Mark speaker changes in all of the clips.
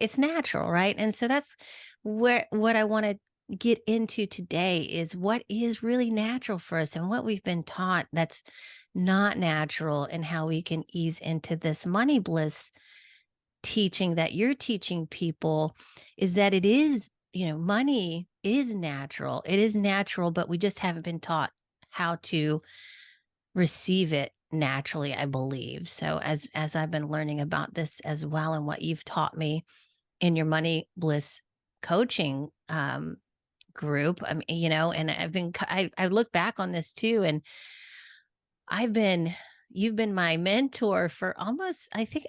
Speaker 1: it's natural, right? And so that's what I want to get into today is what is really natural for us and what we've been taught that's not natural, and how we can ease into this money bliss teaching that you're teaching people, is that it is, money is natural. It is natural, but we just haven't been taught how to receive it naturally, I believe. So as I've been learning about this as well, and what you've taught me in your money bliss coaching group, I mean, and I look back on this too, and I've been you've been my mentor for almost, I think,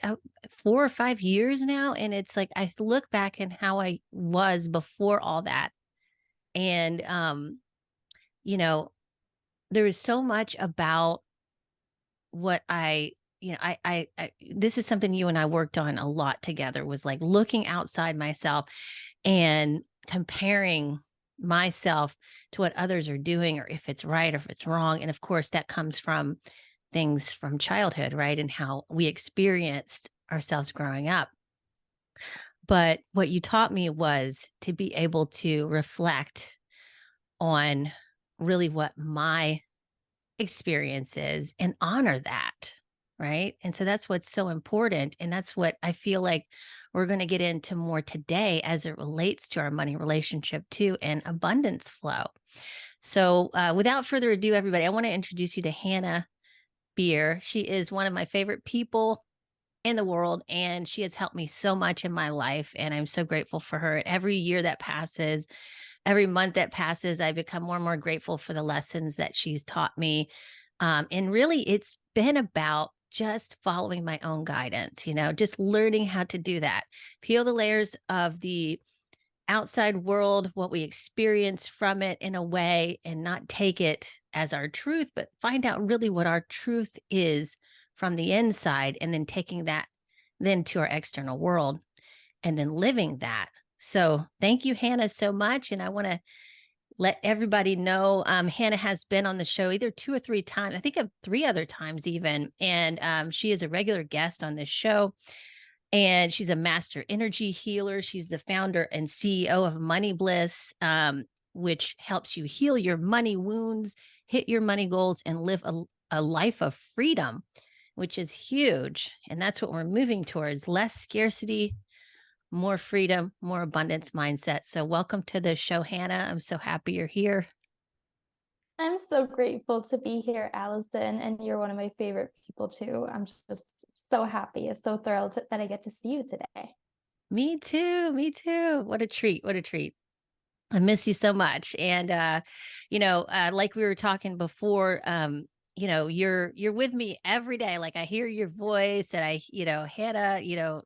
Speaker 1: 4 or 5 years now, and it's like I look back and how I was before all that, and you know, there is so much about what I this is something you and I worked on a lot together, was like looking outside myself and comparing myself to what others are doing, or if it's right or if it's wrong. And of course, that comes from things from childhood, right? And how we experienced ourselves growing up. But what you taught me was to be able to reflect on really what my experience is and honor that. Right. And so that's what's so important. And that's what I feel like we're going to get into more today as it relates to our money relationship too, and abundance flow. So without further ado, everybody, I want to introduce you to Hanna Bier. She is one of my favorite people in the world, and she has helped me so much in my life. And I'm so grateful for her. Every year that passes, every month that passes, I become more and more grateful for the lessons that she's taught me. And really, it's been about just following my own guidance, just learning how to do that, peel the layers of the outside world, what we experience from it in a way, and not take it as our truth, but find out really what our truth is from the inside, and then taking that then to our external world, and then living that. So thank you, Hanna, so much. And I want to let everybody know, Hanna has been on the show either 2 or 3 times. I think of 3 other times even. And she is a regular guest on this show. And she's a master energy healer. She's the founder and CEO of Money Bliss, which helps you heal your money wounds, hit your money goals, and live a life of freedom, which is huge. And that's what we're moving towards: less scarcity, more freedom, more abundance mindset. So welcome to the show, Hanna. I'm so happy you're here.
Speaker 2: I'm so grateful to be here, Allison, and you're one of my favorite people too. I'm just so happy, so thrilled that I get to see you today.
Speaker 1: Me too. Me too. What a treat. What a treat. I miss you so much. And like we were talking before, you're with me every day. Like I hear your voice, and Hanna,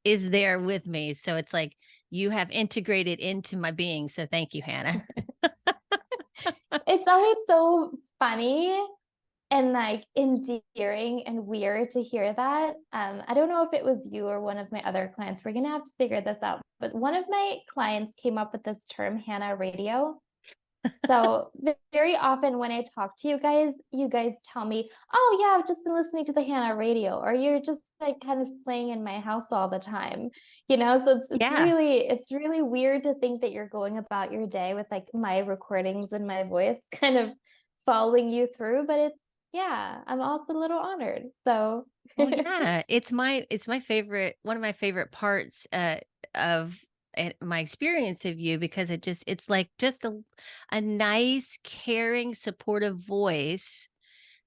Speaker 1: is there with me. So it's like you have integrated into my being. So thank you, Hanna.
Speaker 2: It's always so funny and like endearing and weird to hear that. I don't know if it was you or one of my other clients. We're gonna have to figure this out. But one of my clients came up with this term, Hanna Radio. So very often when I talk to you guys tell me, "Oh yeah, I've just been listening to the Hanna radio," or "You're just like kind of playing in my house all the time." So
Speaker 1: Yeah.
Speaker 2: it's really weird to think that you're going about your day with like my recordings and my voice kind of following you through, but yeah, I'm also a little honored. So
Speaker 1: Well, yeah, it's my favorite, one of my favorite parts of my experience of you, because it's like just a nice, caring, supportive voice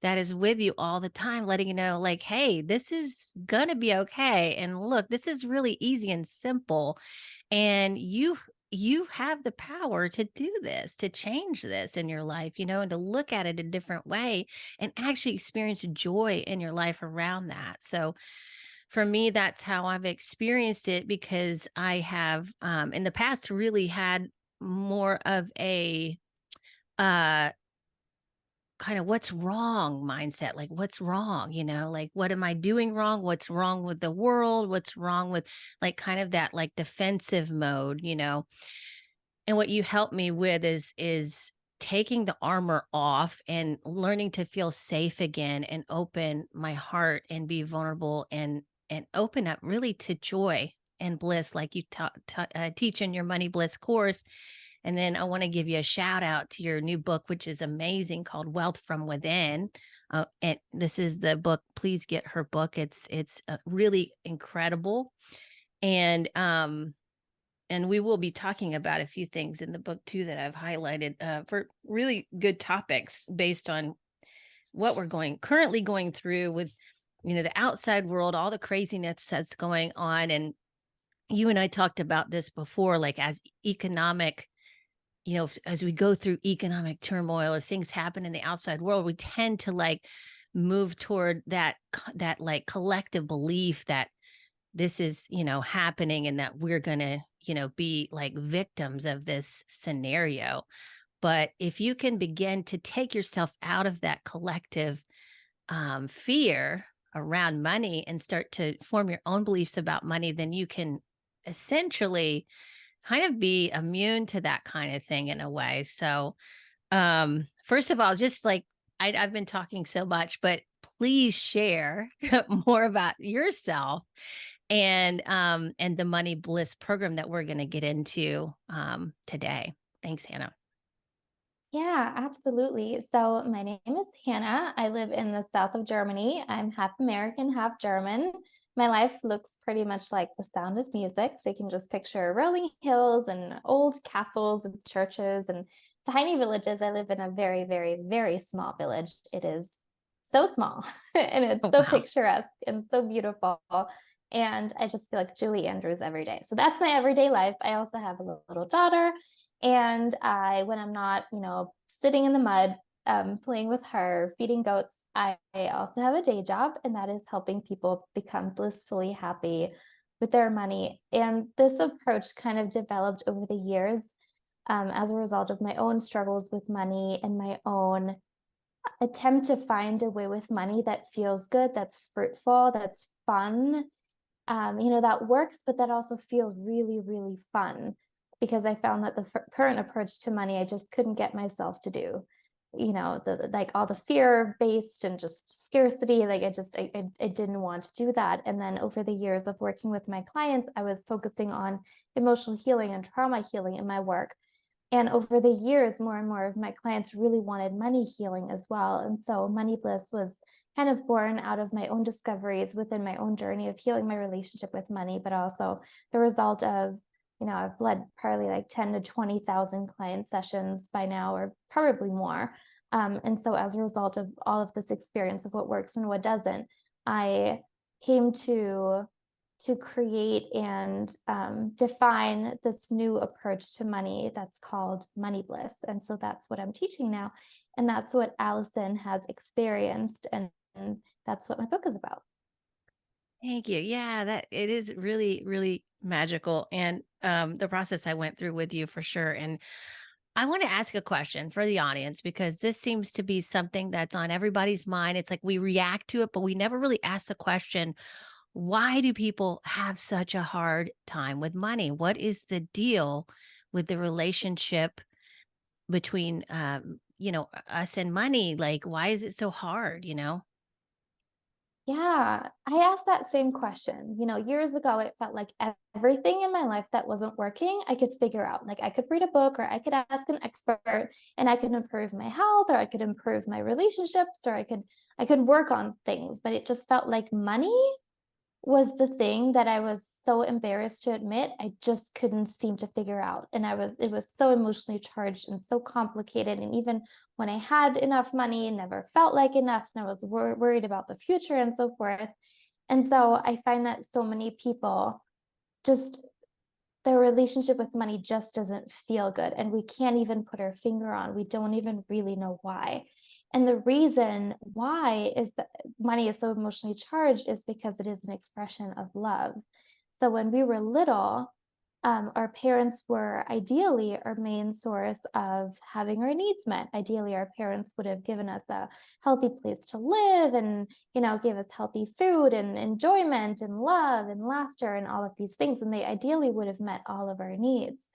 Speaker 1: that is with you all the time, letting you know, like, hey, this is gonna be okay. And look, this is really easy and simple. And you have the power to do this, to change this in your life, and to look at it a different way, and actually experience joy in your life around that. So for me, that's how I've experienced it, because I have in the past really had more of a uh kind of what's wrong mindset. Like, what's wrong, like, what am I doing wrong? What's wrong with the world? What's wrong with, like, kind of that, like, defensive mode. And what you help me with is taking the armor off and learning to feel safe again, and open my heart and be vulnerable, and open up really to joy. and bliss, like you teach in your Money Bliss course. And then I want to give you a shout out to your new book, which is amazing, called Wealth from Within. And this is the book. Please get her book. It's really incredible. And and we will be talking about a few things in the book too that I've highlighted for really good topics based on what we're currently going through with, the outside world, all the craziness that's going on. And you and I talked about this before, like as economic, as we go through economic turmoil or things happen in the outside world, we tend to like move toward that like collective belief that this is, happening and that we're going to, be like victims of this scenario. But if you can begin to take yourself out of that collective fear around money and start to form your own beliefs about money, then you can essentially kind of be immune to that kind of thing in a way. So, first of all, just like I've been talking so much, but please share more about yourself and the Money Bliss program that we're going to get into today. Thanks, Hannah.
Speaker 2: Yeah, absolutely. So my name is Hannah. I live in the south of Germany. I'm half American, half German. My life looks pretty much like The Sound of Music. So you can just picture rolling hills and old castles and churches and tiny villages. I live in a very, very, very small village. It is so small and it's
Speaker 1: Oh,
Speaker 2: so
Speaker 1: wow.
Speaker 2: picturesque and so beautiful. And I just feel like Julie Andrews every day. So that's my everyday life. I also have a little daughter. And when I'm not, sitting in the mud, playing with her, feeding goats, I also have a day job, and that is helping people become blissfully happy with their money. And this approach kind of developed over the years as a result of my own struggles with money and my own attempt to find a way with money that feels good, that's fruitful, that's fun, that works, but that also feels really, really fun because I found that the current approach to money, I just couldn't get myself to do. Like all the fear based and just scarcity. Like I didn't want to do that. And then over the years of working with my clients, I was focusing on emotional healing and trauma healing in my work. And over the years, more and more of my clients really wanted money healing as well. And so Money Bliss was kind of born out of my own discoveries within my own journey of healing my relationship with money, but also the result of, I've led probably like 10 to 20,000 client sessions by now, or probably more. And so as a result of all of this experience of what works and what doesn't, I came to create and define this new approach to money that's called Money Bliss. And so that's what I'm teaching now. And that's what Allison has experienced. And that's what my book is about.
Speaker 1: Thank you. Yeah, that it is really, really magical. And the process I went through with you for sure. And I want to ask a question for the audience because this seems to be something that's on everybody's mind. It's like we react to it, but we never really ask the question, why do people have such a hard time with money? What is the deal with the relationship between us and money? Like, why is it so hard?
Speaker 2: Yeah, I asked that same question. Years ago, it felt like everything in my life that wasn't working, I could figure out. Like I could read a book or I could ask an expert and I could improve my health or I could improve my relationships or I could work on things, but it just felt like money was the thing that I was so embarrassed to admit I just couldn't seem to figure out. And it was so emotionally charged and so complicated. And even when I had enough money, it never felt like enough. And I was worried about the future and so forth. And so I find that so many people just their relationship with money just doesn't feel good. And we can't even put our finger on. We don't even really know why. And the reason why is that money is so emotionally charged is because it is an expression of love. So when we were little, our parents were ideally our main source of having our needs met. Ideally, our parents would have given us a healthy place to live and, gave us healthy food and enjoyment and love and laughter and all of these things. And they ideally would have met all of our needs.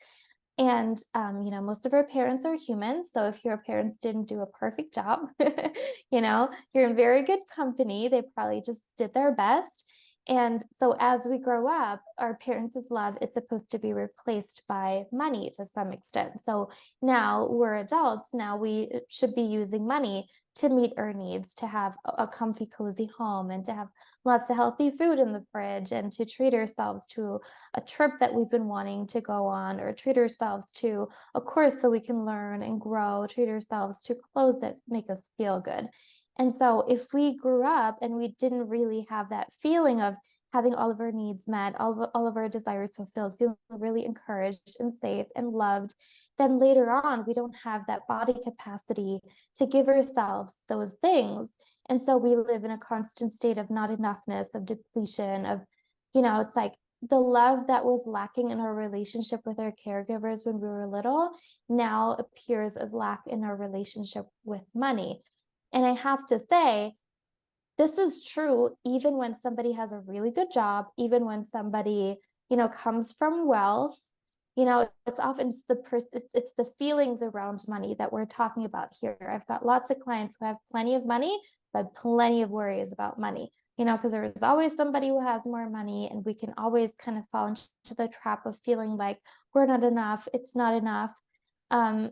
Speaker 2: And, most of our parents are human. So if your parents didn't do a perfect job, you're in very good company. They probably just did their best. And so as we grow up, our parents' love is supposed to be replaced by money to some extent. So now we're adults. Now we should be using money to meet our needs, to have a comfy, cozy home, and to have lots of healthy food in the fridge, and to treat ourselves to a trip that we've been wanting to go on, or treat ourselves to a course so we can learn and grow, treat ourselves to clothes that make us feel good. And so if we grew up and we didn't really have that feeling of having all of our needs met, all of our desires fulfilled, feeling really encouraged and safe and loved, then later on, we don't have that body capacity to give ourselves those things. And so we live in a constant state of not enoughness, of depletion, of, it's like the love that was lacking in our relationship with our caregivers when we were little now appears as lack in our relationship with money. And I have to say, this is true even when somebody has a really good job, even when somebody, comes from wealth. It's often it's the feelings around money that we're talking about here. I've got lots of clients who have plenty of money, but plenty of worries about money. Because there's always somebody who has more money, and we can always kind of fall into the trap of feeling like we're not enough, it's not enough. Um,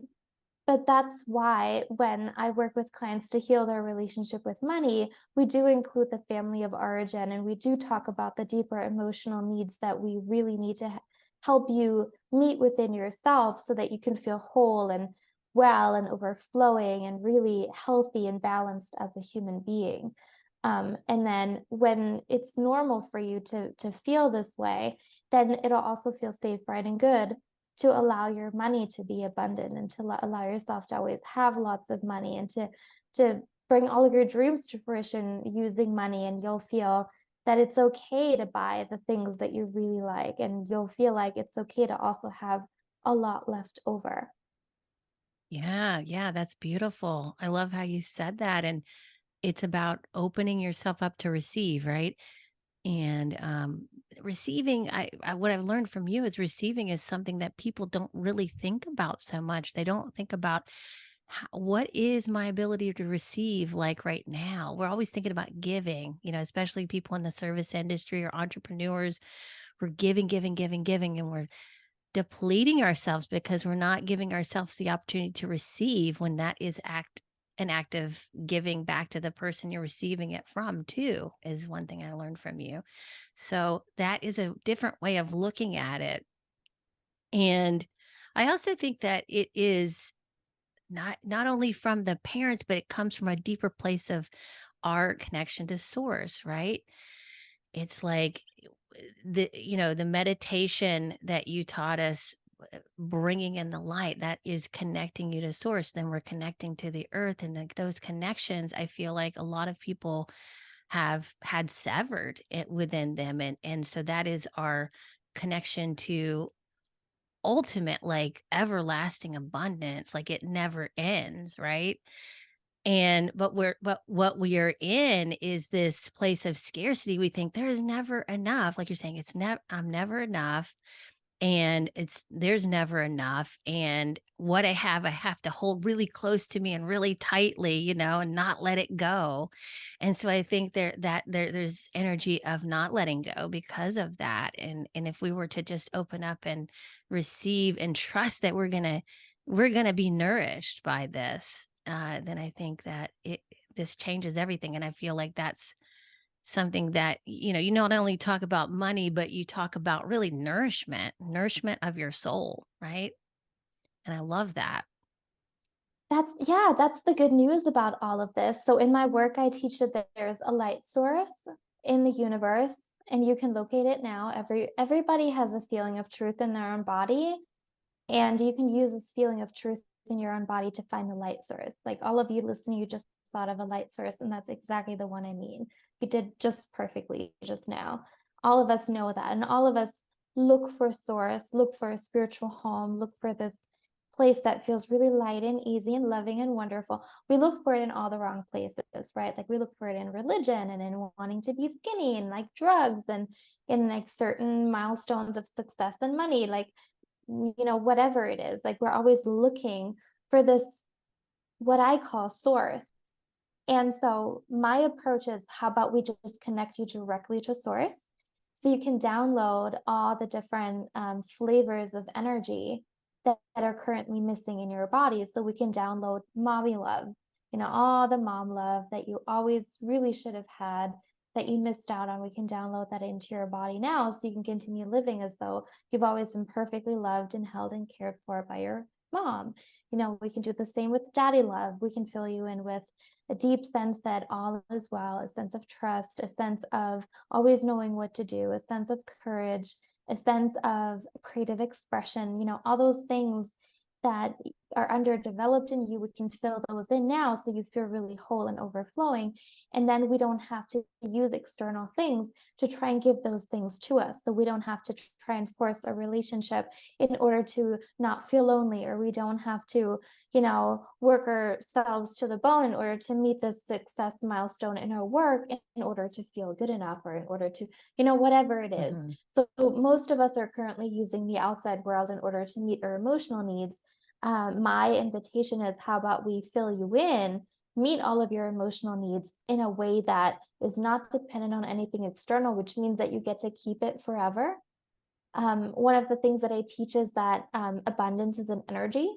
Speaker 2: but that's why when I work with clients to heal their relationship with money, we do include the family of origin, and we do talk about the deeper emotional needs that we really need to help you meet within yourself so that you can feel whole and well and overflowing and really healthy and balanced as a human being. And then when it's normal for you to feel this way, then it'll also feel safe, right, and good to allow your money to be abundant, and to allow yourself to always have lots of money, and to bring all of your dreams to fruition using money. And you'll feel that it's okay to buy the things that you really like, and you'll feel like it's okay to also have a lot left over.
Speaker 1: Yeah, yeah, that's beautiful. I love how you said that. And it's about opening yourself up to receive, right? And receiving, what I've learned from you is receiving is something that people don't really think about so much. They don't think about what is my ability to receive like right now. We're always thinking about giving, especially people in the service industry or entrepreneurs. We're giving, giving, giving, giving, and we're depleting ourselves because we're not giving ourselves the opportunity to receive when that is an act of giving back to the person you're receiving it from too, is one thing I learned from you. So that is a different way of looking at it. And I also think that it is not only from the parents, but it comes from a deeper place of our connection to source, right? It's like the meditation that you taught us, bringing in the light that is connecting you to source, then we're connecting to the earth. And those connections, I feel like a lot of people have had severed it within them. And so that is our connection to ultimate, like everlasting abundance, like it never ends, right? And but what we are in is this place of scarcity. We think there is never enough. Like you're saying, it's never I'm never enough. And there's never enough. And what I have to hold really close to me and really tightly, and not let it go. And so I think there's energy of not letting go because of that. And if we were to just open up and receive and trust that we're gonna be nourished by this, then I think that this changes everything. And I feel like that's something that, you not only talk about money, but you talk about really nourishment of your soul, right? And I love that.
Speaker 2: That's the good news about all of this. So in my work, I teach that there's a light source in the universe, and you can locate it now. Everybody has a feeling of truth in their own body, and you can use this feeling of truth in your own body to find the light source. Like all of you listening, you just thought of a light source, and that's exactly the one I mean. You did just perfectly just now. All of us know that, and all of us look for source, look for a spiritual home, look for this place that feels really light and easy and loving and wonderful. We look for it in all the wrong places, right? Like we look for it in religion, and in wanting to be skinny, and like drugs, and in like certain milestones of success and money. Like, whatever it is, like we're always looking for this, what I call source. And so my approach is, how about we just connect you directly to source? So you can download all the different flavors of energy that are currently missing in your body. So we can download mommy love, all the mom love that you always really should have had that you missed out on. We can download that into your body now so you can continue living as though you've always been perfectly loved and held and cared for by your mom. We can do the same with daddy love. We can fill you in with a deep sense that all is well, a sense of trust, a sense of always knowing what to do, a sense of courage, a sense of creative expression, all those things that are underdeveloped in you, we can fill those in now so you feel really whole and overflowing. And then we don't have to use external things to try and give those things to us. So we don't have to try and force a relationship in order to not feel lonely, or we don't have to, work ourselves to the bone in order to meet this success milestone in our work in order to feel good enough, or in order to, whatever it is.
Speaker 1: Mhm.
Speaker 2: So most of us are currently using the outside world in order to meet our emotional needs. My invitation is, how about we fill you in, meet all of your emotional needs in a way that is not dependent on anything external, which means that you get to keep it forever. One of the things that I teach is that abundance is an energy.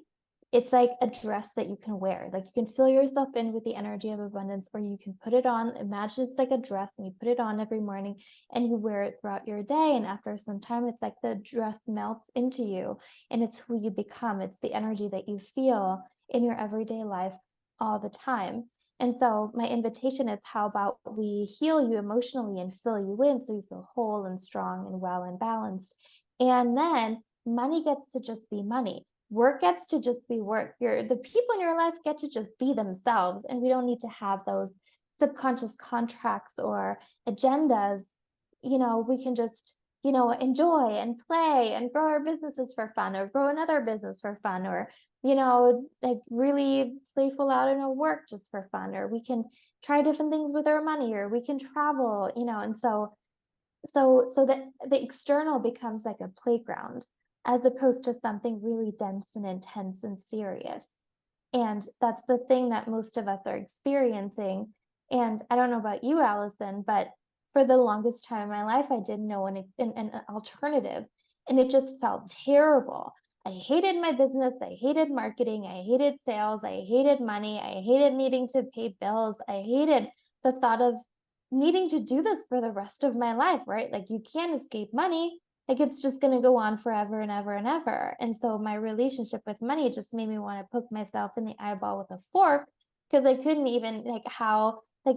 Speaker 2: It's like a dress that you can wear. Like, you can fill yourself in with the energy of abundance, or you can put it on. Imagine it's like a dress and you put it on every morning and you wear it throughout your day. And after some time, it's like the dress melts into you and it's who you become. It's the energy that you feel in your everyday life all the time. And so my invitation is, how about we heal you emotionally and fill you in so you feel whole and strong and well and balanced. And then money gets to just be money. Work gets to just be work. The people in your life get to just be themselves. And we don't need to have those subconscious contracts or agendas. We can just, enjoy and play and grow our businesses for fun, or grow another business for fun, or, like really playful out in our work just for fun, or we can try different things with our money, or we can travel, and so that the external becomes like a playground as opposed to something really dense and intense and serious. And that's the thing that most of us are experiencing. And I don't know about you, Allison, but for the longest time in my life, I didn't know an alternative. And it just felt terrible. I hated my business. I hated marketing. I hated sales. I hated money. I hated needing to pay bills. I hated the thought of needing to do this for the rest of my life, right? Like, you can't escape money. Like, it's just going to go on forever and ever and ever. And so my relationship with money just made me want to poke myself in the eyeball with a fork, because I couldn't even,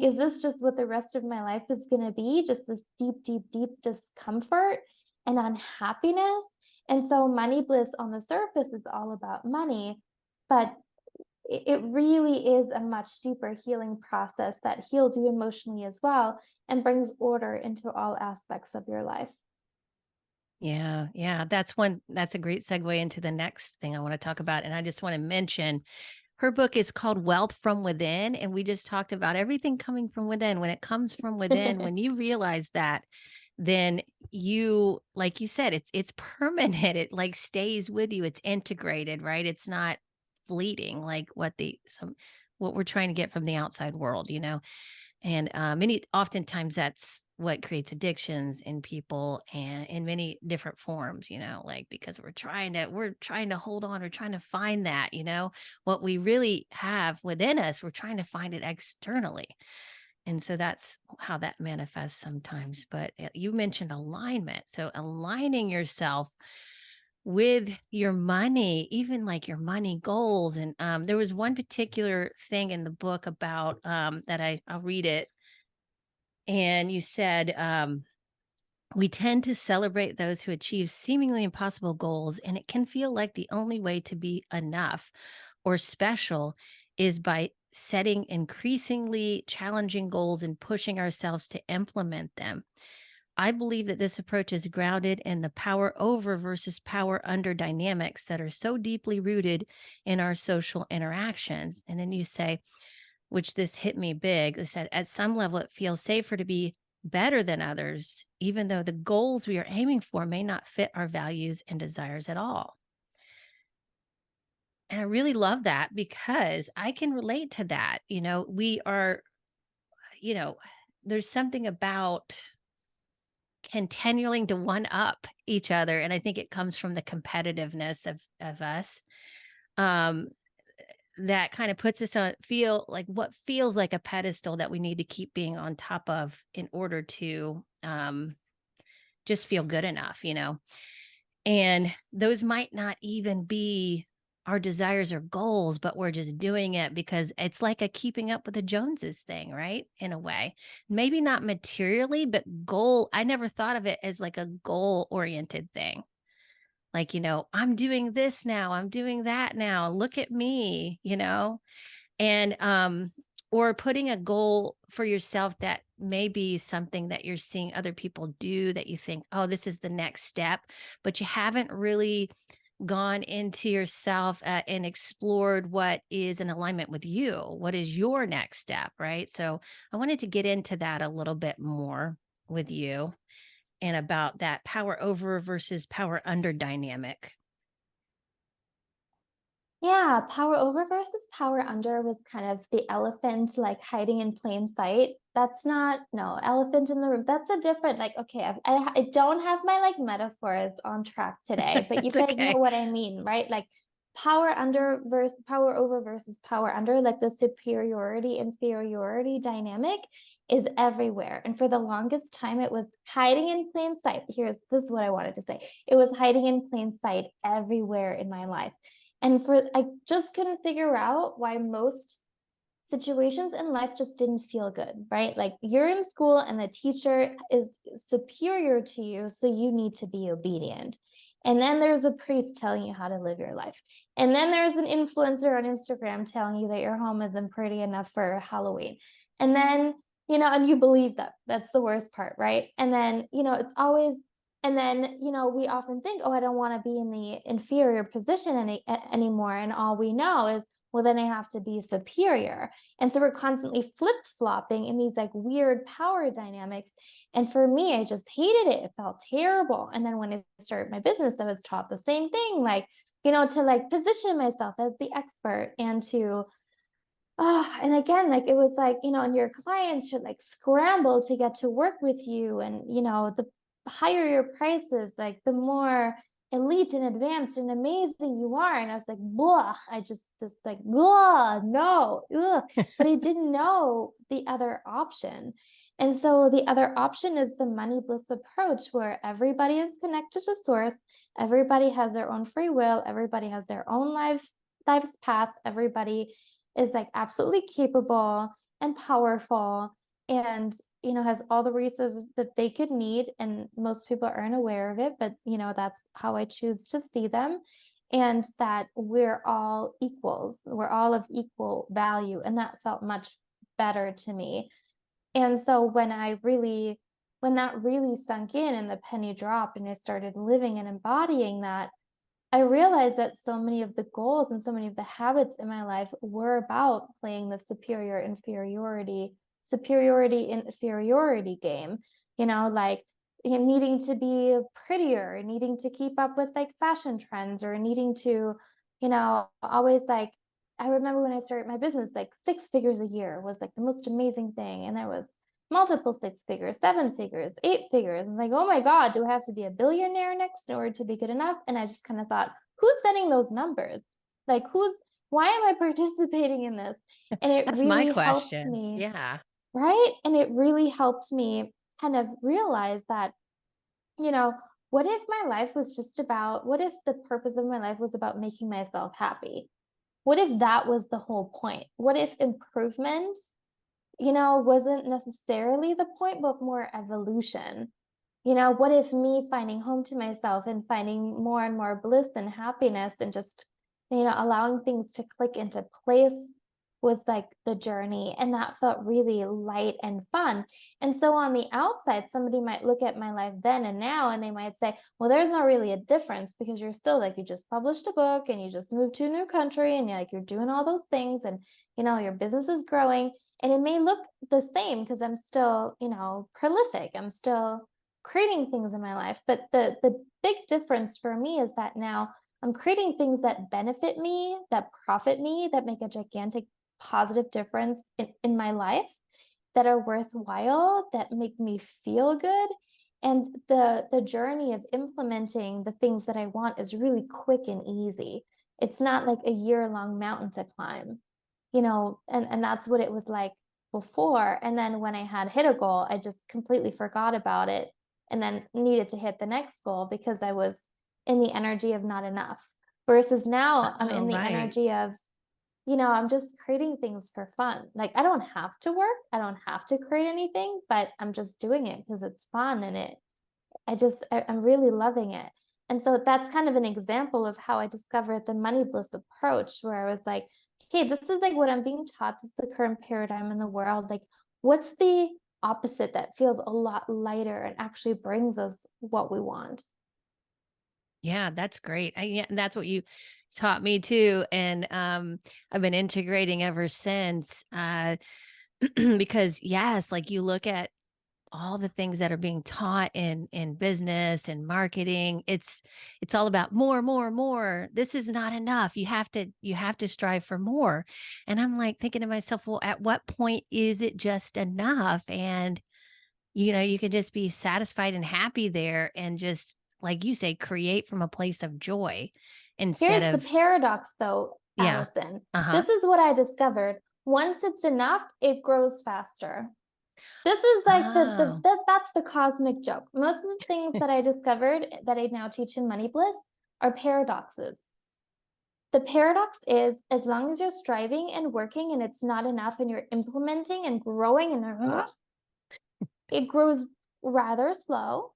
Speaker 2: is this just what the rest of my life is going to be? Just this deep, deep, deep discomfort and unhappiness. And so Money Bliss on the surface is all about money, but it really is a much deeper healing process that heals you emotionally as well and brings order into all aspects of your life.
Speaker 1: Yeah, yeah, that's a great segue into the next thing I wanna talk about, and I just wanna mention her book is called Wealth from Within, and we just talked about everything coming from within. When it comes from within, when you realize that, then you like you said, it's permanent, it, like, stays with you, it's integrated, right? It's not fleeting like what we're trying to get from the outside world, you know? And many oftentimes that's what creates addictions in people and in many different forms, you know, like because we're trying to hold on, we're trying to find that, you know, what we really have within us, we're trying to find it externally. And so that's how that manifests sometimes. But you mentioned alignment. So aligning yourself with your money, even like your money goals. And there was one particular thing in the book about that I'll read it. And you said, we tend to celebrate those who achieve seemingly impossible goals, and it can feel like the only way to be enough or special is by setting increasingly challenging goals and pushing ourselves to implement them. I believe that this approach is grounded in the power over versus power under dynamics that are so deeply rooted in our social interactions. And then you say, which this hit me big, they said, at some level, it feels safer to be better than others, even though the goals we are aiming for may not fit our values and desires at all. And I really love that because I can relate to that. We are, you know, there's something about continuing to one up each other. And I think it comes from the competitiveness of us. Um, that kind of puts us on feel like what feels like a pedestal that we need to keep being on top of in order to just feel good enough. And those might not even be our desires or goals, but we're just doing it because it's like a keeping up with the Joneses thing, right? In a way. Maybe not materially, but goal. I never thought of it as like a goal oriented thing. Like, I'm doing this now, I'm doing that now. Look at me. And or putting a goal for yourself that may be something that you're seeing other people do that you think, oh, this is the next step, but you haven't really gone into yourself and explored what is in alignment with you. What is your next step, right? So I wanted to get into that a little bit more with you and about that power over versus power under dynamic.
Speaker 2: Yeah, power over versus power under was kind of the elephant like hiding in plain sight. That's not, no, elephant in the room. That's a different, like, okay, I don't have my like metaphors on track today, but you
Speaker 1: It's
Speaker 2: guys know
Speaker 1: okay.
Speaker 2: what I mean, right? Like power under versus power over versus power under, like the superiority inferiority dynamic is everywhere. And for the longest time, it was hiding in plain sight. This is what I wanted to say. It was hiding in plain sight everywhere in my life. And I just couldn't figure out why most situations in life just didn't feel good, right? Like you're in school and the teacher is superior to you, so you need to be obedient. And then there's a priest telling you how to live your life. And then there's an influencer on Instagram telling you that your home isn't pretty enough for Halloween. And then, and you believe that. That's the worst part, right? And then, it's always and then, we often think, oh, I don't want to be in the inferior position anymore. And all we know is, well, then I have to be superior. And so we're constantly flip flopping in these like weird power dynamics. And for me, I just hated it. It felt terrible. And then when I started my business, I was taught the same thing, like, to like position myself as the expert and to and again, like it was like, and your clients should like scramble to get to work with you. And, the higher your prices, like the more elite and advanced and amazing you are. And I was like, blah, this like, blah, no, ugh. But I didn't know the other option. And so the other option is the money bliss approach, where everybody is connected to source. Everybody has their own free will. Everybody has their own life's path. Everybody is like absolutely capable and powerful and has all the resources that they could need, and most people aren't aware of it, but that's how I choose to see them. And that we're all equals, we're all of equal value, and that felt much better to me. And so when that really sunk in and the penny dropped and I started living and embodying that, I realized that so many of the goals and so many of the habits in my life were about playing the superiority inferiority game, like needing to be prettier, needing to keep up with like fashion trends, or needing to, always like, I remember when I started my business, like 6 figures a year was like the most amazing thing. And there was multiple 6 figures, 7 figures, 8 figures. And like, oh my God, do I have to be a billionaire next in order to be good enough? And I just kind of thought, who's setting those numbers? Like, why am I participating in this? And it
Speaker 1: That's my
Speaker 2: really helped
Speaker 1: question.
Speaker 2: me,
Speaker 1: Yeah.
Speaker 2: right? And it really helped me kind of realize that, you know, what if my life was just about, what if the purpose of my life was about making myself happy? What if that was the whole point? What if improvement, wasn't necessarily the point, but more evolution? What if me finding home to myself and finding more and more bliss and happiness and just, allowing things to click into place was like the journey, and that felt really light and fun. And so on the outside, somebody might look at my life then and now and they might say, well, there's not really a difference because you're still like, you just published a book and you just moved to a new country and you're doing all those things, and your business is growing, and it may look the same because I'm still, prolific, I'm still creating things in my life. But the big difference for me is that now I'm creating things that benefit me, that profit me, that make a gigantic positive difference in my life, that are worthwhile, that make me feel good. And the journey of implementing the things that I want is really quick and easy. It's not like a year-long mountain to climb, and that's what it was like before. And then when I had hit a goal, I just completely forgot about it and then needed to hit the next goal because I was in the energy of not enough. Versus now I'm
Speaker 1: Oh,
Speaker 2: in the
Speaker 1: right.
Speaker 2: energy of, I'm just creating things for fun. Like I don't have to work, I don't have to create anything, but I'm just doing it because it's fun and I'm really loving it. And so that's kind of an example of how I discovered the money bliss approach, where I was like, okay, this is like what I'm being taught. This is the current paradigm in the world. Like, what's the opposite that feels a lot lighter and actually brings us what we want?
Speaker 1: Yeah, that's great. Yeah, and that's what you taught me too. And I've been integrating ever since. Because yes, like you look at all the things that are being taught in business and marketing, it's all about more, more, more. This is not enough. You have to strive for more. And I'm like thinking to myself, well, at what point is it just enough? And you can just be satisfied and happy there and just, like you say, create from a place of joy instead
Speaker 2: Here's the
Speaker 1: of,
Speaker 2: paradox, though,
Speaker 1: yeah.
Speaker 2: Allison.
Speaker 1: Uh-huh.
Speaker 2: This is what I discovered. Once it's enough, it grows faster. This is like
Speaker 1: Oh.
Speaker 2: that's the cosmic joke. Most of the things that I discovered that I now teach in Money Bliss are paradoxes. The paradox is, as long as you're striving and working and it's not enough and you're implementing and growing and it grows rather slow.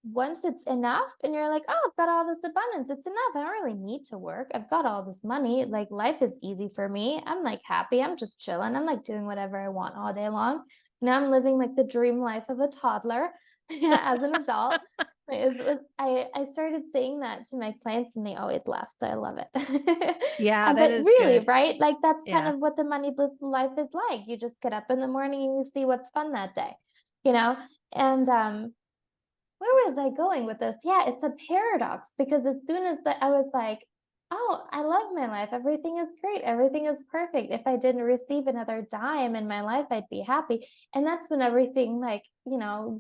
Speaker 2: Once it's enough and you're like, oh, I've got all this abundance, it's enough. I don't really need to work. I've got all this money. Like life is easy for me. I'm like happy. I'm just chilling. I'm like doing whatever I want all day long. Now I'm living like the dream life of a toddler as an adult. I started saying that to my clients and they always laugh. So I love it.
Speaker 1: Yeah, that
Speaker 2: But
Speaker 1: is
Speaker 2: really,
Speaker 1: good.
Speaker 2: right? Like that's kind
Speaker 1: Yeah.
Speaker 2: of what the money bliss life is like. You just get up in the morning and you see what's fun that day, you know? And where was I going with this? Yeah, it's a paradox because as soon as I was like, oh, I love my life. Everything is great. Everything is perfect. If I didn't receive another dime in my life, I'd be happy. And that's when everything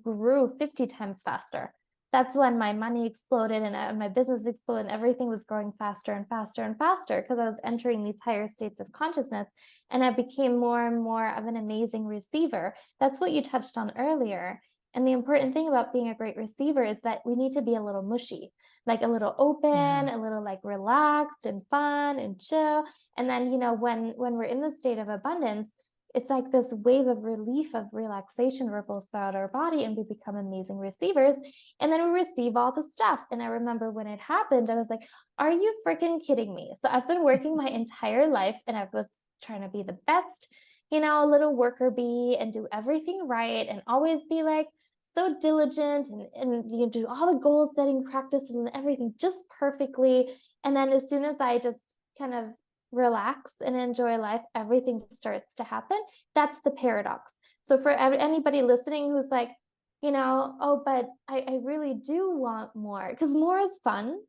Speaker 2: grew 50 times faster. That's when my money exploded and my business exploded and everything was growing faster and faster and faster because I was entering these higher states of consciousness and I became more and more of an amazing receiver. That's what you touched on earlier. And the important thing about being a great receiver is that we need to be a little mushy, like a little open,
Speaker 1: Yeah.
Speaker 2: a little like relaxed and fun and chill. And then, when we're in the state of abundance, it's like this wave of relief, of relaxation ripples throughout our body and we become amazing receivers. And then we receive all the stuff. And I remember when it happened, I was like, are you freaking kidding me? So I've been working my entire life and I was trying to be the best, little worker bee and do everything right and always be like, so diligent and you do all the goal setting practices and everything just perfectly. And then as soon as I just kind of relax and enjoy life, everything starts to happen. That's the paradox. So for anybody listening who's like, oh, but I really do want more because more is fun.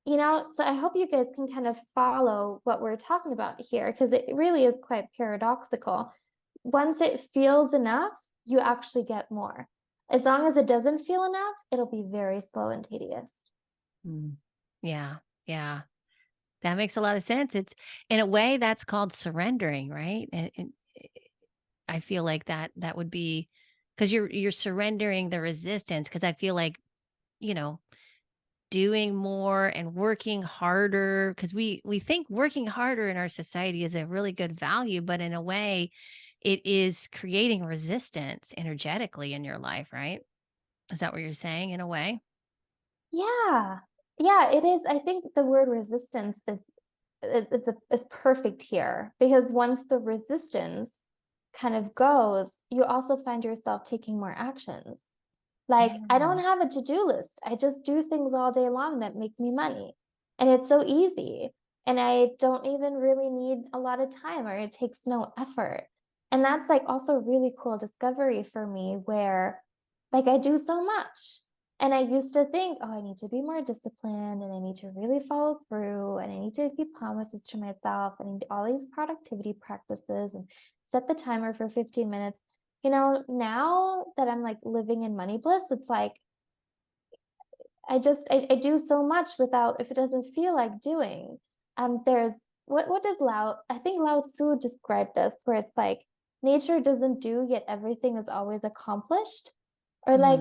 Speaker 2: So I hope you guys can kind of follow what we're talking about here because it really is quite paradoxical. Once it feels enough, you actually get more. As long as it doesn't feel enough, it'll be very slow and tedious.
Speaker 1: Mm. Yeah. Yeah. That makes a lot of sense. It's in a way that's called surrendering, right? And I feel like that would be because you're surrendering the resistance. Because I feel like, you know, doing more and working harder, because we think working harder in our society is a really good value, but in a way, it is creating resistance energetically in your life, right? Is that what you're saying in a way?
Speaker 2: Yeah. Yeah, it is. I think the word resistance is perfect here because once the resistance kind of goes, you also find yourself taking more actions. Like, I don't
Speaker 1: Yeah.
Speaker 2: have a to-do list. I just do things all day long that make me money. And it's so easy. And I don't even really need a lot of time or it takes no effort. And that's like also really cool discovery for me where like I do so much. And I used to think, oh, I need to be more disciplined and I need to really follow through and I need to keep promises to myself and I need all these productivity practices and set the timer for 15 minutes. Now that I'm like living in money bliss, it's like I do so much without, if it doesn't feel like doing. There's what does I think Lao Tzu described this, where it's like nature doesn't do, yet everything is always accomplished. Or like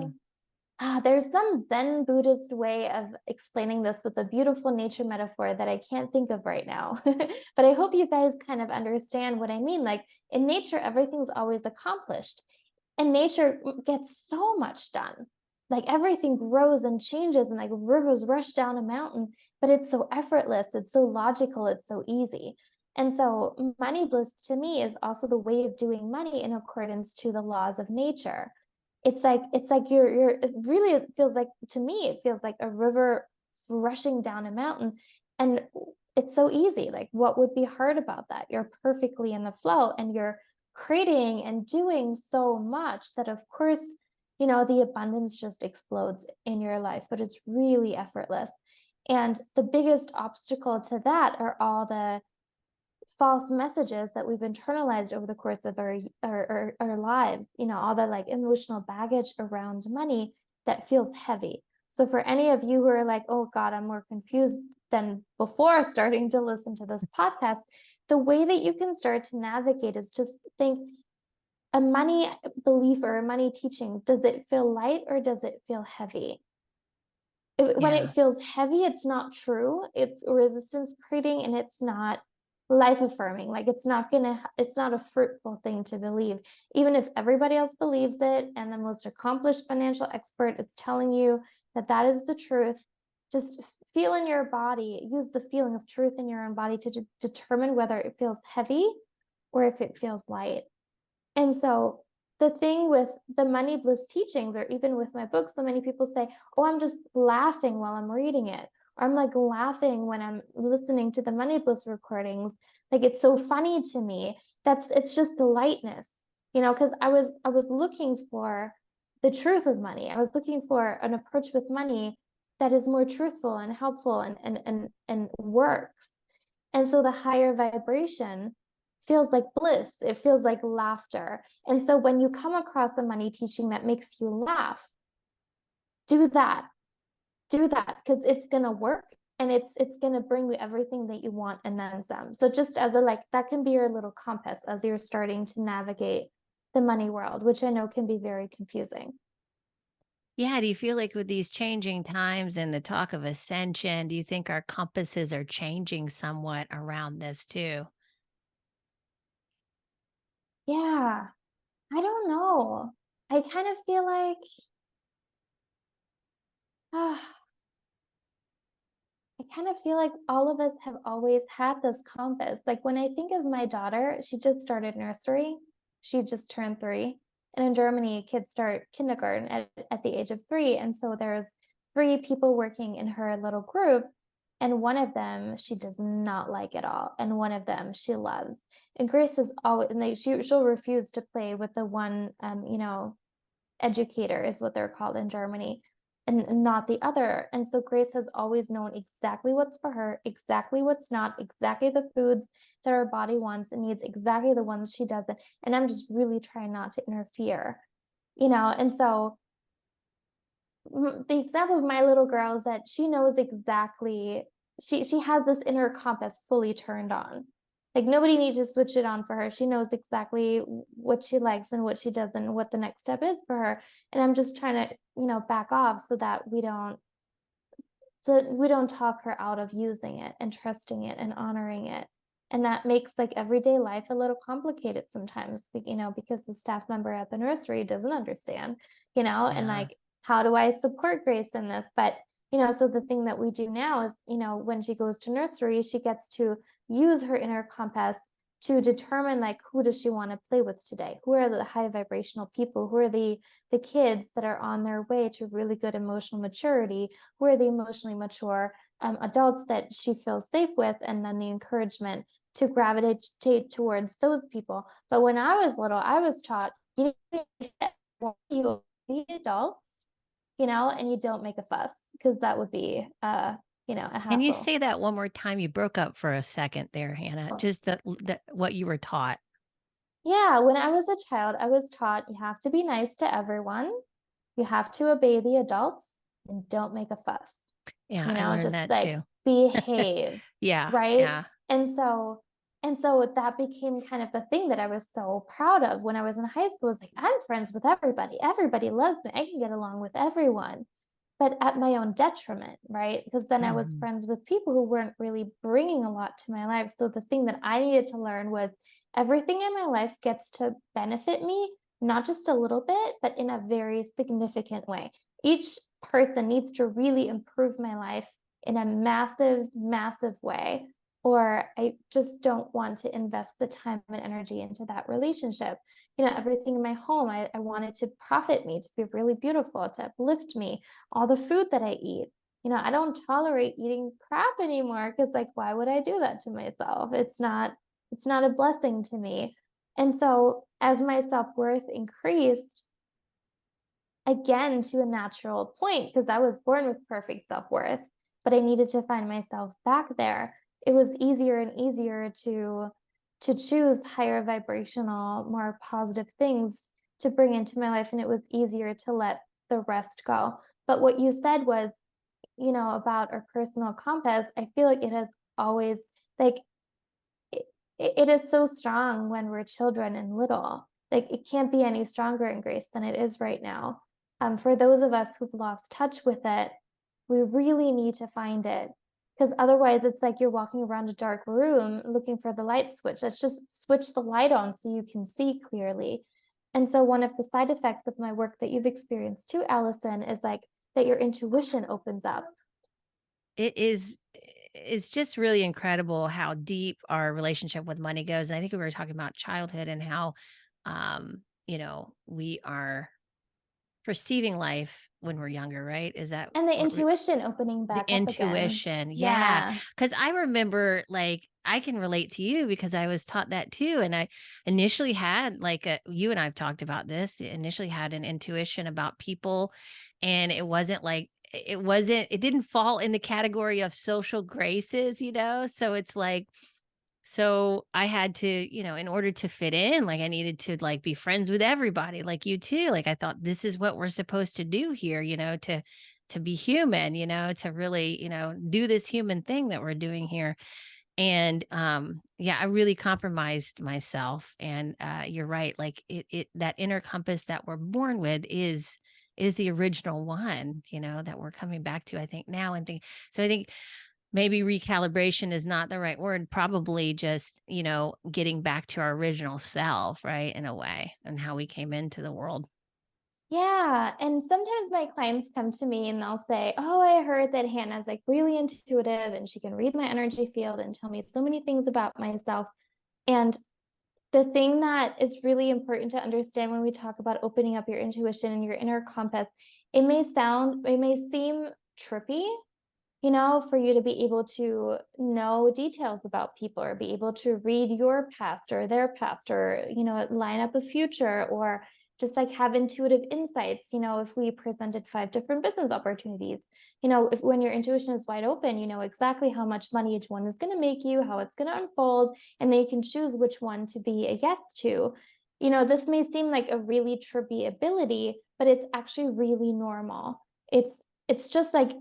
Speaker 1: Mm.
Speaker 2: there's some Zen Buddhist way of explaining this with a beautiful nature metaphor that I can't think of right now. But I hope you guys kind of understand what I mean. Like in nature, everything's always accomplished, and nature gets so much done. Like everything grows and changes, and like rivers rush down a mountain, but it's so effortless, it's so logical, it's so easy. And so, money bliss to me is also the way of doing money in accordance to the laws of nature. It's like you're it really, it feels like, to me it feels like a river rushing down a mountain, and it's so easy. Like what would be hard about that? You're perfectly in the flow and you're creating and doing so much that, of course, the abundance just explodes in your life, but it's really effortless. And the biggest obstacle to that are all the false messages that we've internalized over the course of our lives, all the like emotional baggage around money that feels heavy. So for any of you who are like, oh God, I'm more confused than before starting to listen to this podcast, the way that you can start to navigate is just think, a money belief or a money teaching, does it feel light or does it feel heavy? When it
Speaker 1: Yeah.
Speaker 2: feels heavy, it's not true. It's resistance creating and it's not life affirming. Like it's not a fruitful thing to believe. Even if everybody else believes it and the most accomplished financial expert is telling you that that is the truth, just feel in your body, use the feeling of truth in your own body to determine whether it feels heavy or if it feels light. And so the thing with the money bliss teachings, or even with my books, so many people say, oh, I'm just laughing while I'm reading it. Or I'm like laughing when I'm listening to the money bliss recordings. Like it's so funny to me. It's just the lightness, because I was looking for the truth of money. I was looking for an approach with money that is more truthful and helpful and works. And so the higher vibration feels like bliss. It feels like laughter. And so when you come across a money teaching that makes you laugh, do that. Do that, because it's going to work and it's going to bring you everything that you want and then some. So just as a like, that can be your little compass as you're starting to navigate the money world, which I know can be very confusing.
Speaker 1: Yeah, do you feel like with these changing times and the talk of ascension, do you think our compasses are changing somewhat around this too?
Speaker 2: Yeah, I don't know. I kind of feel like I kind of feel like all of us have always had this compass. Like when I think of my daughter, she just started nursery. She just turned 3. And in Germany, kids start kindergarten at the age of 3. And so there's 3 people working in her little group. And one of them she does not like at all. And one of them she loves. And Grace is always, and she'll refuse to play with the one, educator is what they're called in Germany, and not the other. And so Grace has always known exactly what's for her, exactly what's not, exactly the foods that her body wants and needs, exactly the ones she doesn't. And I'm just really trying not to interfere, And so the example of my little girl is that she knows exactly, she has this inner compass fully turned on. Like nobody needs to switch it on for her. She knows exactly what she likes and what she doesn't, and what the next step is for her. And I'm just trying to, back off so we don't talk her out of using it and trusting it and honoring it. And that makes like everyday life a little complicated sometimes, because the staff member at the nursery doesn't understand, and
Speaker 1: Yeah.
Speaker 2: like, how do I support Grace in this? But, so the thing that we do now is, when she goes to nursery, she gets to use her inner compass to determine like, who does she want to play with today? Who are the high vibrational people? Who are the kids that are on their way to really good emotional maturity? Who are the emotionally mature adults that she feels safe with? And then the encouragement to gravitate towards those people. But when I was little, I was taught, you the adults. and you don't make a fuss, because that would be, a
Speaker 1: Can you
Speaker 2: hassle.
Speaker 1: say that one more time? You broke up for a second there, Hannah. Just the what you were taught.
Speaker 2: Yeah, when I was a child, I was taught you have to be nice to everyone, you have to obey the adults, and don't make a fuss.
Speaker 1: Yeah, I learned
Speaker 2: Just
Speaker 1: that
Speaker 2: like
Speaker 1: too.
Speaker 2: behave,
Speaker 1: Yeah,
Speaker 2: right?
Speaker 1: yeah.
Speaker 2: And so that became kind of the thing that I was so proud of when I was in high school. Was like, I'm friends with everybody. Everybody loves me. I can get along with everyone, but at my own detriment, right? Because then I was
Speaker 1: Mhm.
Speaker 2: friends with people who weren't really bringing a lot to my life. So the thing that I needed to learn was everything in my life gets to benefit me, not just a little bit, but in a very significant way. Each person needs to really improve my life in a massive, massive way, or I just don't want to invest the time and energy into that relationship. Everything in my home, I want it to profit me, to be really beautiful, to uplift me. All the food that I eat, I don't tolerate eating crap anymore, because like, why would I do that to myself? It's not a blessing to me. And so as my self-worth increased, again, to a natural point, because I was born with perfect self-worth, but I needed to find myself back there. It was easier and easier to choose higher vibrational, more positive things to bring into my life, and it was easier to let the rest go. But what you said was, about our personal compass, I feel like it has always, like, it, it is so strong when we're children and little. Like, it can't be any stronger in grace than it is right now. For those of us who've lost touch with it, we really need to find it, because otherwise it's like you're walking around a dark room looking for the light switch. Let's just switch the light on so you can see clearly. And so one of the side effects of my work that you've experienced too, Allison, is like that your intuition opens up.
Speaker 1: It is it's just really incredible how deep our relationship with money goes. And I think we were talking about childhood and how we are perceiving life when we're younger, right? Is that
Speaker 2: And the
Speaker 1: what
Speaker 2: intuition opening
Speaker 1: the
Speaker 2: back up again.
Speaker 1: intuition, yeah,
Speaker 2: Yeah.
Speaker 1: because I remember, like, I can relate to you because I was taught that too, and I initially had, like, you and I have talked about this, initially had an intuition about people, and it didn't fall in the category of social graces, so it's like so I had to, in order to fit in, like I needed to like be friends with everybody, like you too. Like I thought this is what we're supposed to do here, to be human, to really, do this human thing that we're doing here. And yeah, I really compromised myself. And you're right, like it that inner compass that we're born with is the original one, that we're coming back to, I think, now and think so I think maybe recalibration is not the right word, probably just, getting back to our original self, right, in a way, and how we came into the world.
Speaker 2: Yeah. And sometimes my clients come to me and they'll say, "Oh, I heard that Hannah's like really intuitive and she can read my energy field and tell me so many things about myself." And the thing that is really important to understand when we talk about opening up your intuition and your inner compass, it may seem trippy, for you to be able to know details about people, or be able to read your past or their past, or, line up a future, or just like have intuitive insights. If we presented 5 different business opportunities, if when your intuition is wide open, you know exactly how much money each one is going to make you, how it's going to unfold, and then you can choose which one to be a yes to. This may seem like a really trippy ability, but it's actually really normal. It's just like,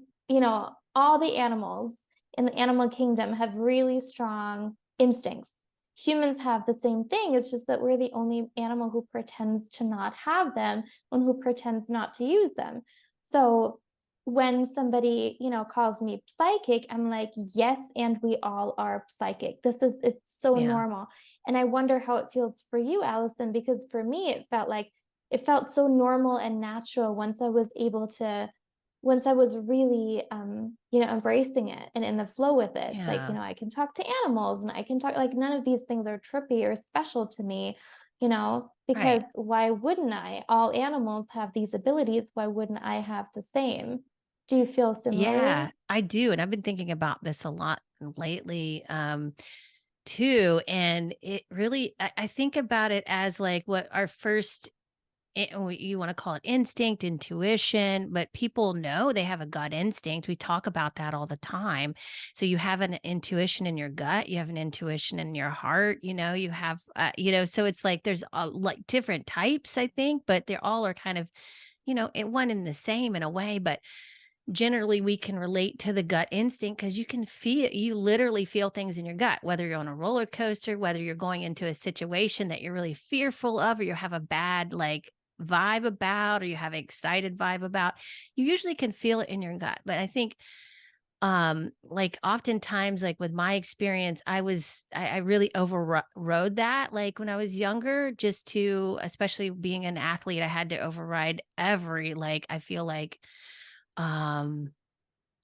Speaker 2: all the animals in the animal kingdom have really strong instincts. Humans have the same thing. It's just that we're the only animal who pretends to not have them and who pretends not to use them. So when somebody, calls me psychic, I'm like, yes, and we all are psychic. It's so
Speaker 1: Yeah.
Speaker 2: normal. And I wonder how it feels for you, Allison, because for me, it felt so normal and natural once I was really, embracing it and in the flow with it. It's like,
Speaker 1: Yeah.
Speaker 2: I can talk to animals and I can talk, like, none of these things are trippy or special to me, because
Speaker 1: Right.
Speaker 2: why wouldn't I? All animals have these abilities. Why wouldn't I have the same? Do you feel
Speaker 1: Yeah,
Speaker 2: similarly?
Speaker 1: I do, and I've been thinking about this a lot lately, too, and it really I think about it as, like, what our first you want to call it instinct, intuition, but people know they have a gut instinct. We talk about that all the time. So you have an intuition in your gut, you have an intuition in your heart, you have, so it's like there's like different types, I think, but they all are kind of, one and the same in a way. But generally we can relate to the gut instinct because you literally feel things in your gut, whether you're on a roller coaster, whether you're going into a situation that you're really fearful of, or you have a bad like vibe about, or you have an excited vibe about, you usually can feel it in your gut. But I think like oftentimes, like with my experience, I really overrode that like when I was younger, just to, especially being an athlete, I had to override every, like, I feel like um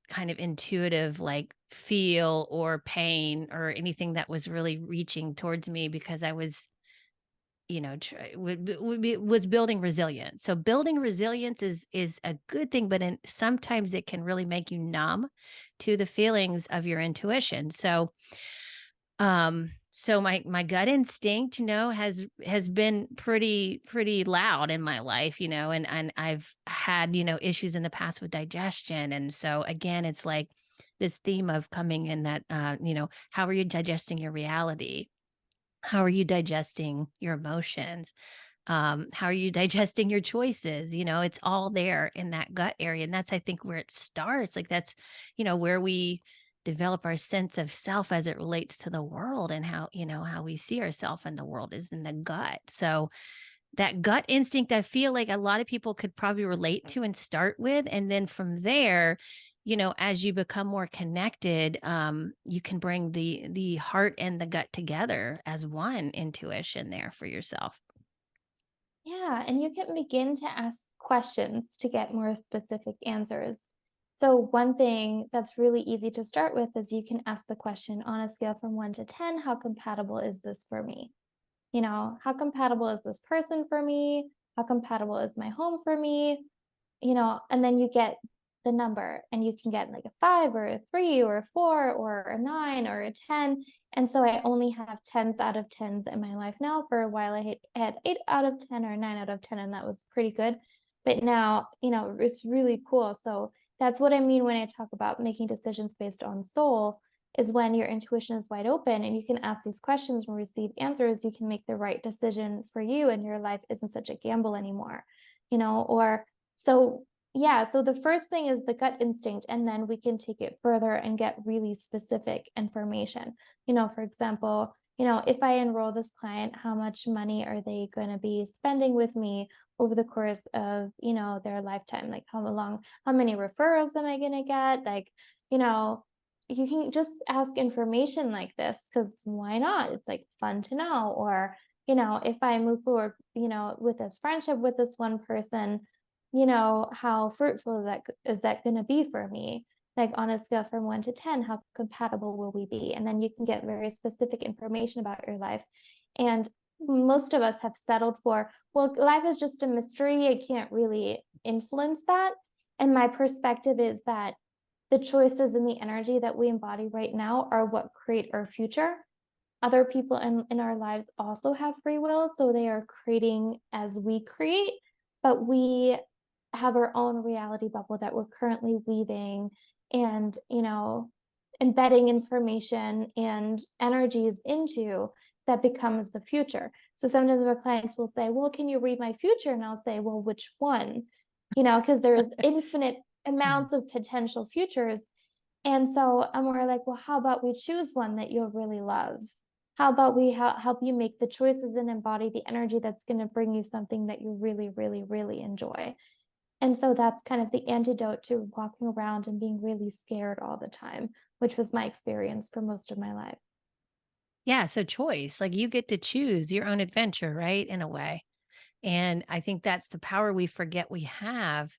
Speaker 1: kind of intuitive like feel or pain or anything that was really reaching towards me, because I was, was building resilience. So building resilience is a good thing, but sometimes it can really make you numb to the feelings of your intuition. So my gut instinct, has been pretty loud in my life, and I've had, issues in the past with digestion. And so again, it's like this theme of coming in that, how are you digesting your reality? How are you digesting your emotions? How are you digesting your choices? It's all there in that gut area. And that's, I think, where it starts. Like that's, where we develop our sense of self as it relates to the world, and how we see ourselves in the world is in the gut. So that gut instinct, I feel like a lot of people could probably relate to and start with. And then from there, as you become more connected, you can bring the heart and the gut together as one intuition there for yourself.
Speaker 2: Yeah, and you can begin to ask questions to get more specific answers. So, one thing that's really easy to start with is you can ask the question on a scale from 1 to 10, how compatible is this for me? How compatible is this person for me? How compatible is my home for me? And then you get the number and you can get like a 5 or a 3 or a 4 or a 9 or a 10. And so I only have tens out of tens in my life now. For a while, had 8 out of 10 or 9 out of 10, and that was pretty good. But now, it's really cool. So that's what I mean when I talk about making decisions based on soul, is when your intuition is wide open and you can ask these questions and receive answers, you can make the right decision for you, and your life isn't such a gamble anymore, or so, yeah, so the first thing is the gut instinct, and then we can take it further and get really specific information. For example, if I enroll this client, how much money are they going to be spending with me over the course of, their lifetime? Like how many referrals am I going to get? Like, you know, you can just ask information like this because why not? It's like fun to know. Or, if I move forward, with this friendship with this one person, how fruitful is that going to be for me? Like on a scale from 1 to 10, how compatible will we be? And then you can get very specific information about your life. And most of us have settled for, well, life is just a mystery. I can't really influence that. And my perspective is that the choices and the energy that we embody right now are what create our future. Other people in our lives also have free will, so they are creating as we create, but we have our own reality bubble that we're currently weaving and, embedding information and energies into, that becomes the future. So sometimes our clients will say, well, can you read my future? And I'll say, well, which one? Because there's infinite
Speaker 1: Mhm.
Speaker 2: amounts of potential futures. And so we're like, well, how about we choose one that you'll really love? How about we help you make the choices and embody the energy that's going to bring you something that you really, really, really enjoy? And so that's kind of the antidote to walking around and being really scared all the time, which was my experience for most of my life.
Speaker 1: Yeah, so choice, like you get to choose your own adventure, right? In a way. And I think that's the power we forget we have.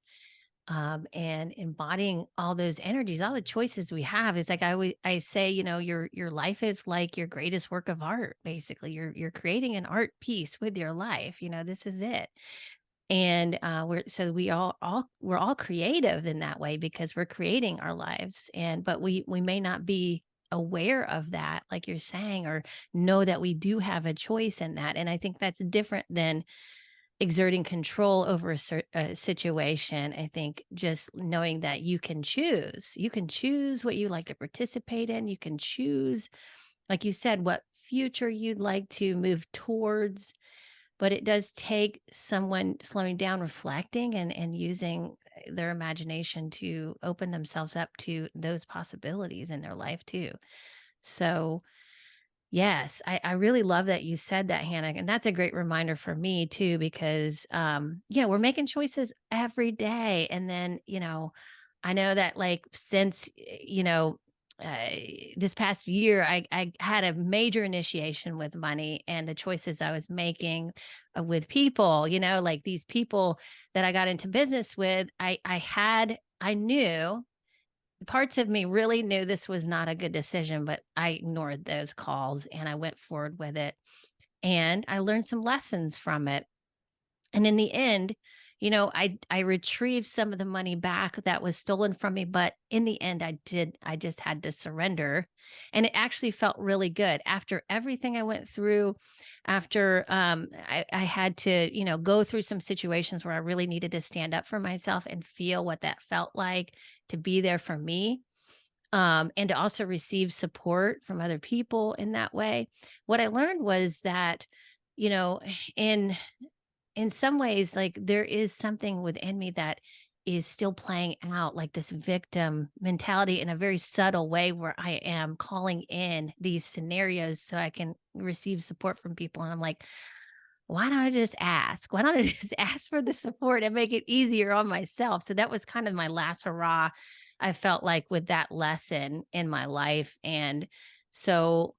Speaker 1: And embodying all those energies, all the choices we have is like I say, your life is like your greatest work of art. Basically, you're creating an art piece with your life. This is it. And we're all creative in that way because we're creating our lives. And but we may not be aware of that, like you're saying, or know that we do have a choice in that. And I think that's different than exerting control over a situation. I think just knowing that you can choose what you like to participate in. You can choose, like you said, what future you'd like to move towards. But it does take someone slowing down, reflecting, and using their imagination to open themselves up to those possibilities in their life too. So, yes, I really love that you said that, Hannah, and that's a great reminder for me too because, we're making choices every day, and then, I know that, like, since, uh, this past year, I had a major initiation with money and the choices I was making, with people, like these people that I got into business with, I knew parts of me really knew this was not a good decision, but I ignored those calls and I went forward with it. And I learned some lessons from it. And in the end, I retrieved some of the money back that was stolen from me, but in the end I just had to surrender. And it actually felt really good after everything I went through, after I had to, go through some situations where I really needed to stand up for myself and feel what that felt like to be there for me. And to also receive support from other people in that way. What I learned was that, you know, in in some ways, like, there is something within me that is still playing out, like this victim mentality in a very subtle way where I am calling in these scenarios so I can receive support from people. And I'm like, why don't I just ask? Why don't I just ask for the support and make it easier on myself? So that was kind of my last hurrah, I felt like, with that lesson in my life. And so,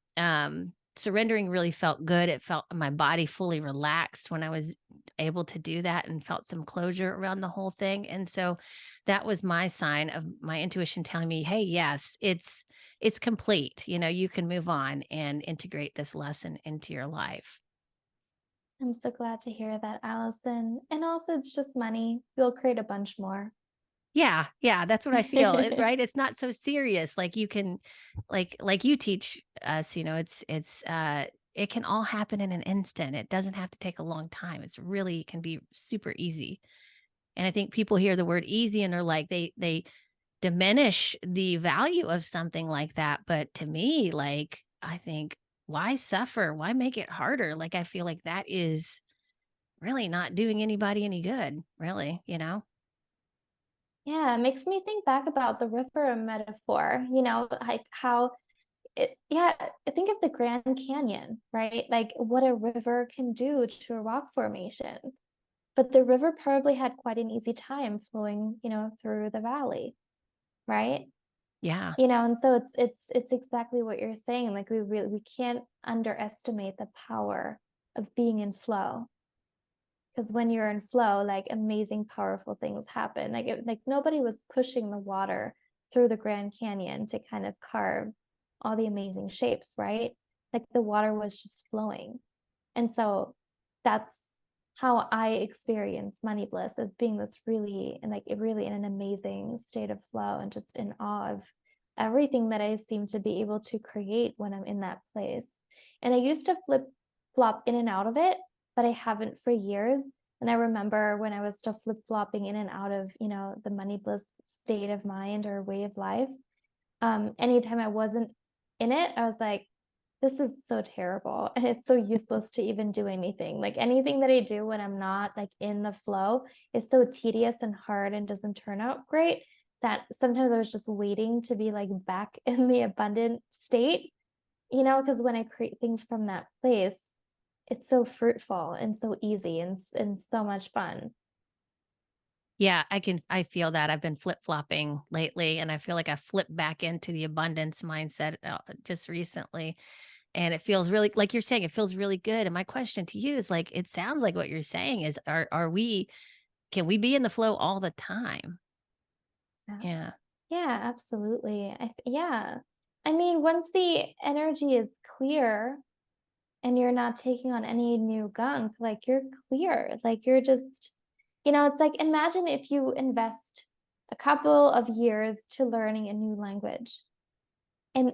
Speaker 1: surrendering really felt good. It felt my body fully relaxed when I was able to do that and felt some closure around the whole thing. And so that was my sign of my intuition telling me, hey, yes, it's complete. You can move on and integrate this lesson into your life.
Speaker 2: I'm so glad to hear that, Allison. And also, it's just money. You'll create a bunch more.
Speaker 1: Yeah, yeah, that's what I feel, right? It's not so serious, like, you can like you teach us, it can all happen in an instant. It doesn't have to take a long time. It's really can be super easy. And I think people hear the word easy and they're like they diminish the value of something like that, but to me, like, I think, why suffer? Why make it harder? Like, I feel like that is really not doing anybody any good, really.
Speaker 2: Yeah, it makes me think back about the river metaphor, like how yeah, I think of the Grand Canyon, right? Like what a river can do to a rock formation. But the river probably had quite an easy time flowing, through the valley, right?
Speaker 1: Yeah.
Speaker 2: And so it's exactly what you're saying. Like we can't underestimate the power of being in flow. Because when you're in flow, like amazing, powerful things happen. Like nobody was pushing the water through the Grand Canyon to kind of carve all the amazing shapes, right? Like the water was just flowing. And so that's how I experience money bliss, as being this really and like really in an amazing state of flow and just in awe of everything that I seem to be able to create when I'm in that place. And I used to flip flop in and out of it, but I haven't for years. And I remember when I was still flip flopping in and out of, the money bliss state of mind or way of life. Anytime I wasn't in it, I was like, this is so terrible. And it's so useless to even do anything. Like anything that I do when I'm not like in the flow is so tedious and hard and doesn't turn out great that sometimes I was just waiting to be like back in the abundant state, because when I create things from that place, it's so fruitful and so easy and so much fun.
Speaker 1: Yeah, I feel that. I've been flip-flopping lately, and I feel like I flipped back into the abundance mindset, just recently, and it feels really like you're saying, it feels really good, and my question to you is, like, it sounds like what you're saying is, are we can we be in the flow all the time?
Speaker 2: Yeah.
Speaker 1: Yeah.
Speaker 2: Yeah, absolutely. Yeah. I mean, once the energy is clear and you're not taking on any new gunk, like you're clear. Like you're just, it's like imagine if you invest a couple of years to learning a new language and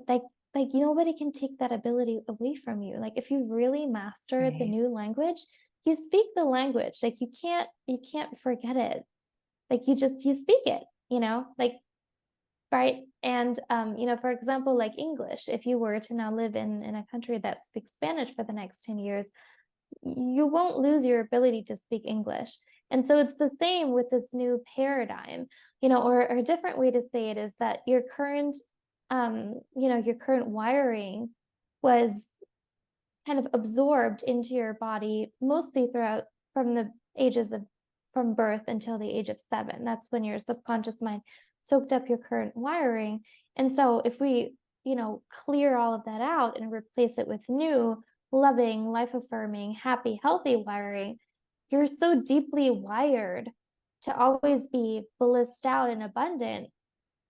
Speaker 2: nobody can take that ability away from you. Like if you really mastered the
Speaker 1: Right.
Speaker 2: new language, you speak the language. Like you can't forget it. Like you speak it, like, right. And for example, like English, if you were to now live in a country that speaks Spanish for the next 10 years, you won't lose your ability to speak English. And so it's the same with this new paradigm, or a different way to say it is that your current wiring was kind of absorbed into your body mostly throughout from the ages of from birth until the age of 7. That's when your subconscious mind soaked up your current wiring. And so if we, clear all of that out and replace it with new, loving, life affirming, happy, healthy wiring, you're so deeply wired to always be blissed out and abundant.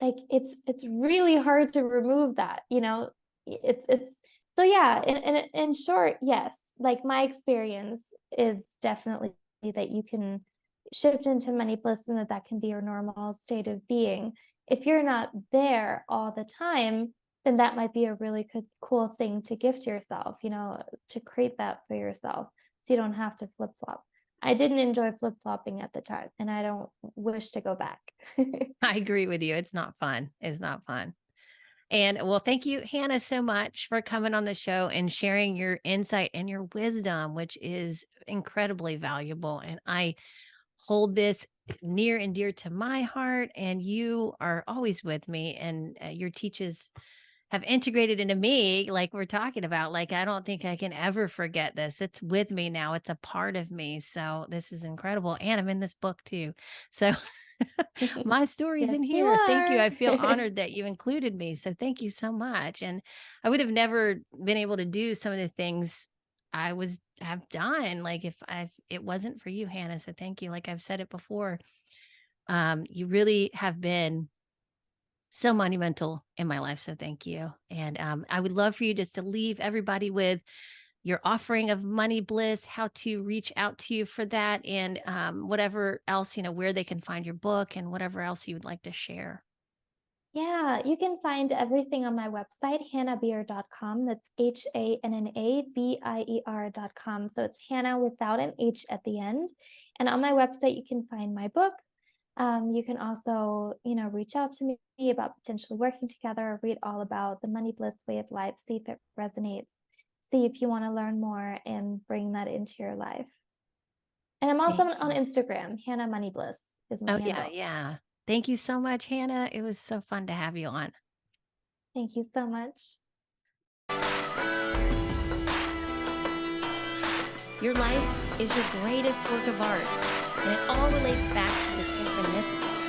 Speaker 2: Like it's really hard to remove that, it's so yeah, in short, yes, like my experience is definitely that you can shift into money bliss and that can be your normal state of being. If you're not there all the time, then that might be a really good, cool thing to gift yourself, to create that for yourself so you don't have to flip flop. I didn't enjoy flip flopping at the time, and I don't wish to go back.
Speaker 1: I agree with you. It's not fun. It's not fun. And well, thank you, Hannah, so much for coming on the show and sharing your insight and your wisdom, which is incredibly valuable. And I hold this near and dear to my heart. And you are always with me, and your teaches have integrated into me, like we're talking about. Like, I don't think I can ever forget this. It's with me now. It's a part of me. So this is incredible. And I'm in this book too. So my story's
Speaker 2: Yes,
Speaker 1: in
Speaker 2: you
Speaker 1: here. Thank you.
Speaker 2: are.
Speaker 1: I feel honored that you included me. So thank you so much. And I would have never been able to do some of the things have done, like if it wasn't for you, Hannah. So thank you. Like I've said it before. You really have been so monumental in my life. So thank you. And I would love for you just to leave everybody with your offering of Money Bliss, how to reach out to you for that, and whatever else, where they can find your book and whatever else you would like to share.
Speaker 2: Yeah, you can find everything on my website, hannabier.com. That's HANNABIER.com. So it's Hannah without an H at the end. And on my website, you can find my book. You can also, reach out to me about potentially working together, read all about the Money Bliss way of life, see if it resonates, see if you want to learn more and bring that into your life. And I'm also
Speaker 1: Thank
Speaker 2: on
Speaker 1: you.
Speaker 2: Instagram. Hannah Money Bliss is my
Speaker 1: Oh, yeah,
Speaker 2: handle.
Speaker 1: yeah. Thank you so much, Hannah. It was so fun to have you on.
Speaker 2: Thank you so much.
Speaker 1: Your life is your greatest work of art, and it all relates back to the synchronicity.